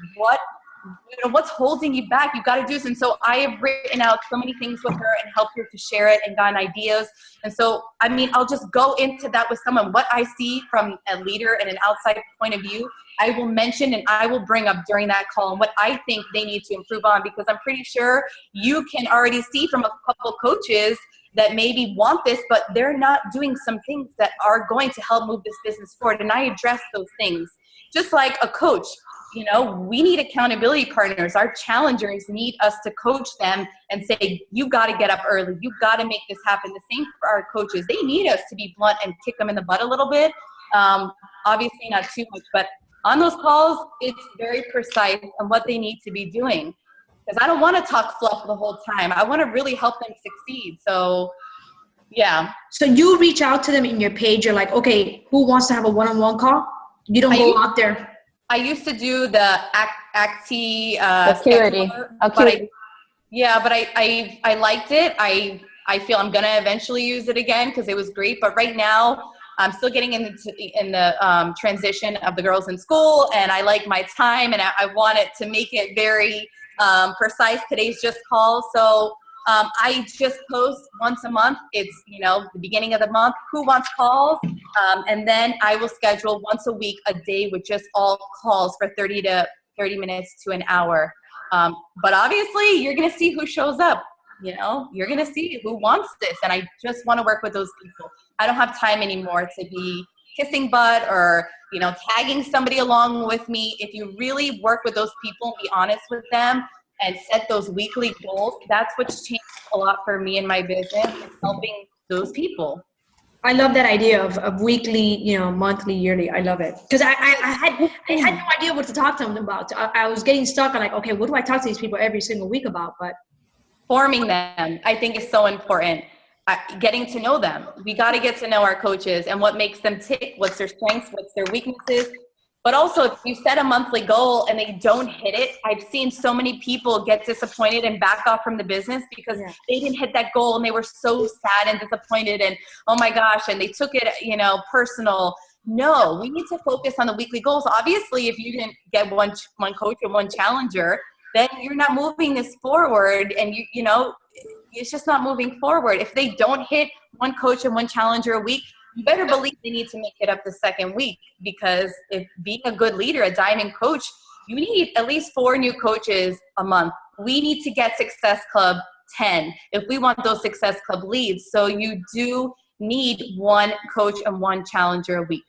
What's holding you back? You got to do this. And so I have written out so many things with her and helped her to share it and gotten ideas. And so, I'll just go into that with someone. What I see from a leader and an outside point of view, I will mention and I will bring up during that call and what I think they need to improve on, because I'm pretty sure you can already see from a couple coaches that maybe want this, but they're not doing some things that are going to help move this business forward. And I address those things. Just like a coach, we need accountability partners. Our challengers need us to coach them and say, you got to get up early. You got to make this happen. The same for our coaches. They need us to be blunt and kick them in the butt a little bit. Obviously not too much, but on those calls, it's very precise on what they need to be doing. Because I don't want to talk fluff the whole time. I want to really help them succeed. So, yeah. So you reach out to them in your page. You're like, okay, who wants to have a one-on-one call? You don't go out there. I used to do the Acuity. Acuity. But I liked it. I feel I'm going to eventually use it again because it was great. But right now, I'm still getting in the transition of the girls in school, and I like my time, and I want it to make it very precise. Today's just call. So I just post once a month. It's, the beginning of the month, who wants calls? And then I will schedule once a week, a day with just all calls for 30 minutes to an hour. But obviously you're going to see who shows up, you're going to see who wants this. And I just want to work with those people. I don't have time anymore to be kissing butt or, tagging somebody along with me. If you really work with those people and be honest with them, and set those weekly goals, that's what's changed a lot for me in my business, is helping those people. I love that idea of weekly, monthly, yearly. I love it. Because I had no idea what to talk to them about. I was getting stuck on like, okay, what do I talk to these people every single week about? But forming them, I think, is so important. Getting to know them. We got to get to know our coaches and what makes them tick, what's their strengths, what's their weaknesses. But also, if you set a monthly goal and they don't hit it, I've seen so many people get disappointed and back off from the business because they didn't hit that goal and they were so sad and disappointed and, oh my gosh, and they took it, personal. No, we need to focus on the weekly goals. Obviously, if you didn't get one coach or one challenger, then you're not moving this forward, and you know, it's just not moving forward. If they don't hit one coach and one challenger a week, you better believe they need to make it up the second week, because if being a good leader, a diamond coach, you need at least 4 new coaches a month. We need to get Success Club 10 if we want those Success Club leads. So you do need 1 coach and 1 challenger a week.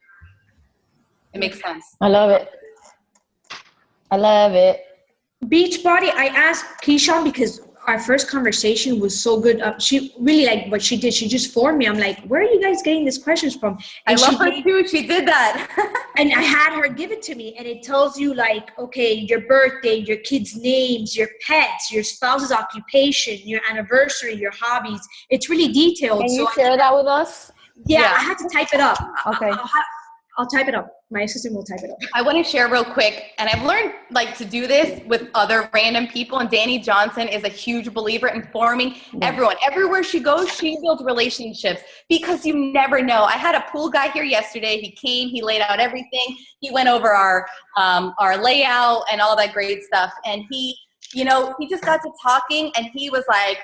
It makes sense. I love it. I love it. Beachbody, I asked Keyshawn because our first conversation was so good. She really liked what she did. She just formed me. I'm like, where are you guys getting these questions from? And I love her too. She did that. And I had her give it to me, and it tells you like, okay, your birthday, your kids' names, your pets, your spouse's occupation, your anniversary, your hobbies. It's really detailed. Can you share that with us? Yeah, I had to type it up. Okay. I'll type it up. My assistant will type it up. I want to share real quick, and I've learned like to do this with other random people, and Danny Johnson is a huge believer in forming everyone. Everywhere she goes, she builds relationships, because you never know. I had a pool guy here yesterday. He came, he laid out everything. He went over our layout and all that great stuff. And he, you know, he just got to talking, and he was like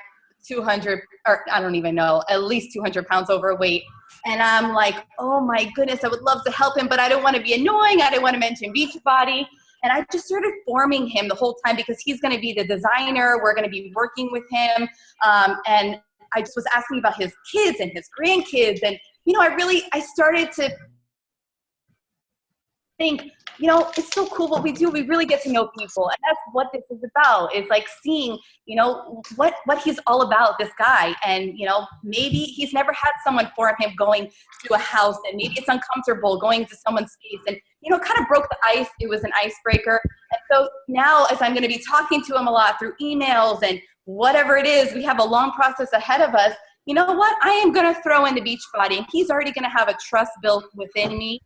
200, or I don't even know, at least 200 pounds overweight. And I'm like, oh my goodness, I would love to help him, but I don't want to be annoying. I didn't want to mention Beachbody. And I just started forming him the whole time, because he's going to be the designer. We're going to be working with him. And I just was asking about his kids and his grandkids. And, you know, I started to think, you know, it's so cool what we do. We really get to know people. And that's what this is about. It's like seeing, you know, what he's all about, this guy. And, you know, maybe he's never had someone form him going to a house, and maybe it's uncomfortable going to someone's space, and, you know, kind of broke the ice. It was an icebreaker. And so now, as I'm going to be talking to him a lot through emails and whatever it is, we have a long process ahead of us. You know what? I am going to throw in the Beachbody, and he's already going to have a trust built within me,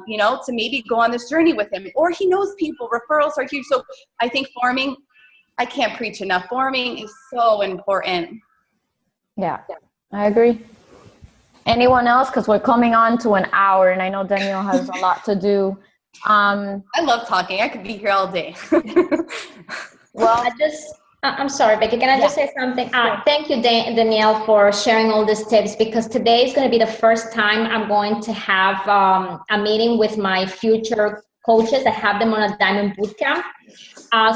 you know, to maybe go on this journey with him. Or he knows people. Referrals are huge. So I think forming, I can't preach enough. Forming is so important. Yeah, I agree. Anyone else? Because we're coming on to an hour, and I know Danielle has a lot to do. I love talking. I could be here all day. Well, I'm sorry, Becky. Can I just say something? Thank you, Danielle, for sharing all these tips, because today is going to be the first time I'm going to have a meeting with my future coaches. I have them on a Diamond Bootcamp.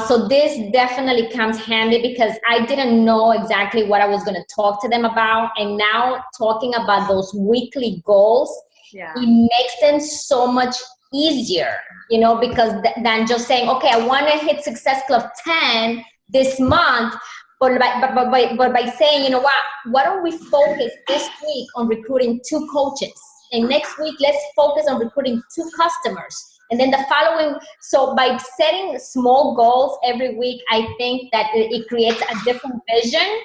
So this definitely comes handy, because I didn't know exactly what I was going to talk to them about. And now talking about those weekly goals, it makes them so much easier, you know, because than just saying, okay, I want to hit Success Club 10 this month, but by saying, you know what, why don't we focus this week on recruiting 2 coaches, and next week let's focus on recruiting 2 customers, and then the following. So by setting small goals every week, I think that it creates a different vision.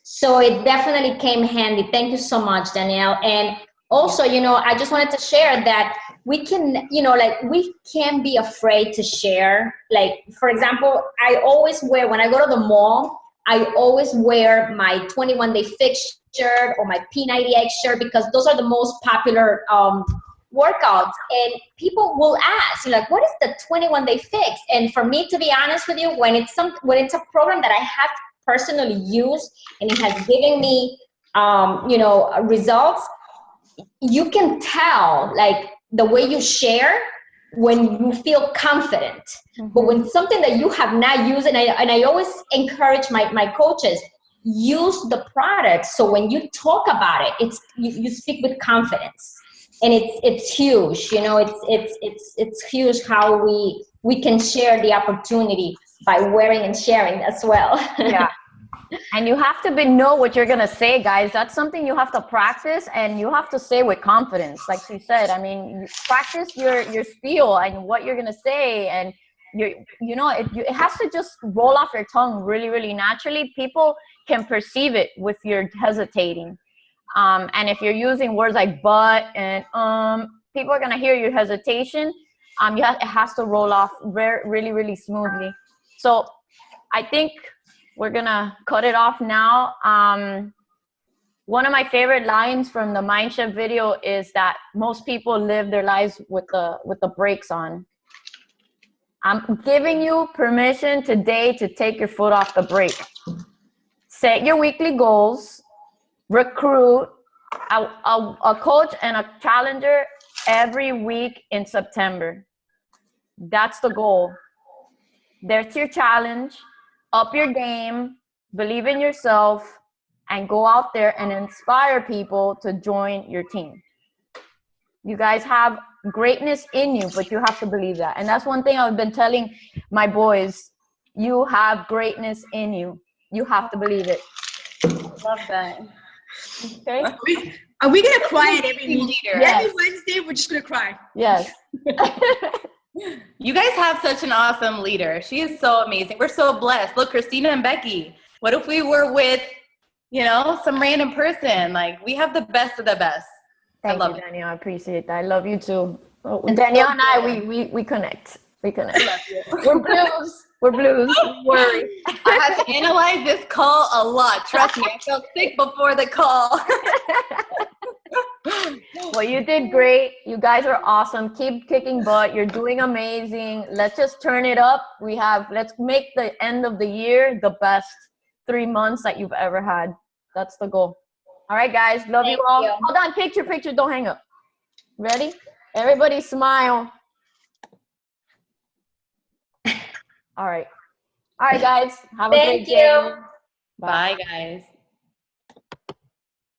So it definitely came handy. Thank you so much, Danielle. And also, you know, I just wanted to share that we can, you know, like, we can't be afraid to share. Like, for example, I always wear, when I go to the mall, I always wear my 21 Day Fix shirt or my P90X shirt, because those are the most popular workouts. And people will ask, like, what is the 21 Day Fix? And for me, to be honest with you, when it's a program that I have personally used and it has given me, you know, results, you can tell, like, the way you share when you feel confident. But when something that you have not used, and I always encourage my coaches, use the product. So when you talk about it, it's you speak with confidence, and it's huge. You know, it's huge how we can share the opportunity by wearing and sharing as well. Yeah. And you have to know what you're going to say, guys. That's something you have to practice, and you have to say with confidence. Like she said, I mean, you practice your spiel and what you're going to say. And, you know, it has to just roll off your tongue really, really naturally. People can perceive it with your hesitating. And if you're using words like but and people are going to hear your hesitation. It has to roll off really, really smoothly. So I think we're gonna cut it off now. One of my favorite lines from the Mindshift video is that most people live their lives with the brakes on. I'm giving you permission today to take your foot off the brake. Set your weekly goals, recruit a coach and a challenger every week in September. That's the goal. There's your challenge. Up your game, believe in yourself, and go out there and inspire people to join your team. You guys have greatness in you, but you have to believe that. And that's one thing I've been telling my boys. You have greatness in you. You have to believe it. Love that. Okay? Are we gonna cry at every meeting? Yes. Every Wednesday, we're just gonna cry. Yes. You guys have such an awesome leader. She is so amazing. We're so blessed. Look, Christina and Becky. What if we were with, some random person? Like, we have the best of the best. Thank I love you, it. Danielle. I appreciate that. I love you too. Oh, Danielle and I, we connect. We connect. I love you. We're blues. We're blues. Don't worry. I had to analyze this call a lot. Trust me, I felt sick before the call. Well, you did great. You guys are awesome. Keep kicking butt. You're doing amazing. Let's just turn it up. Let's make the end of the year the best 3 months that you've ever had. That's the goal. All right, guys. Love you all. Hold on. Picture. Don't hang up. Ready? Everybody smile. All right. All right, guys. Have a great day. Thank you. Bye, guys.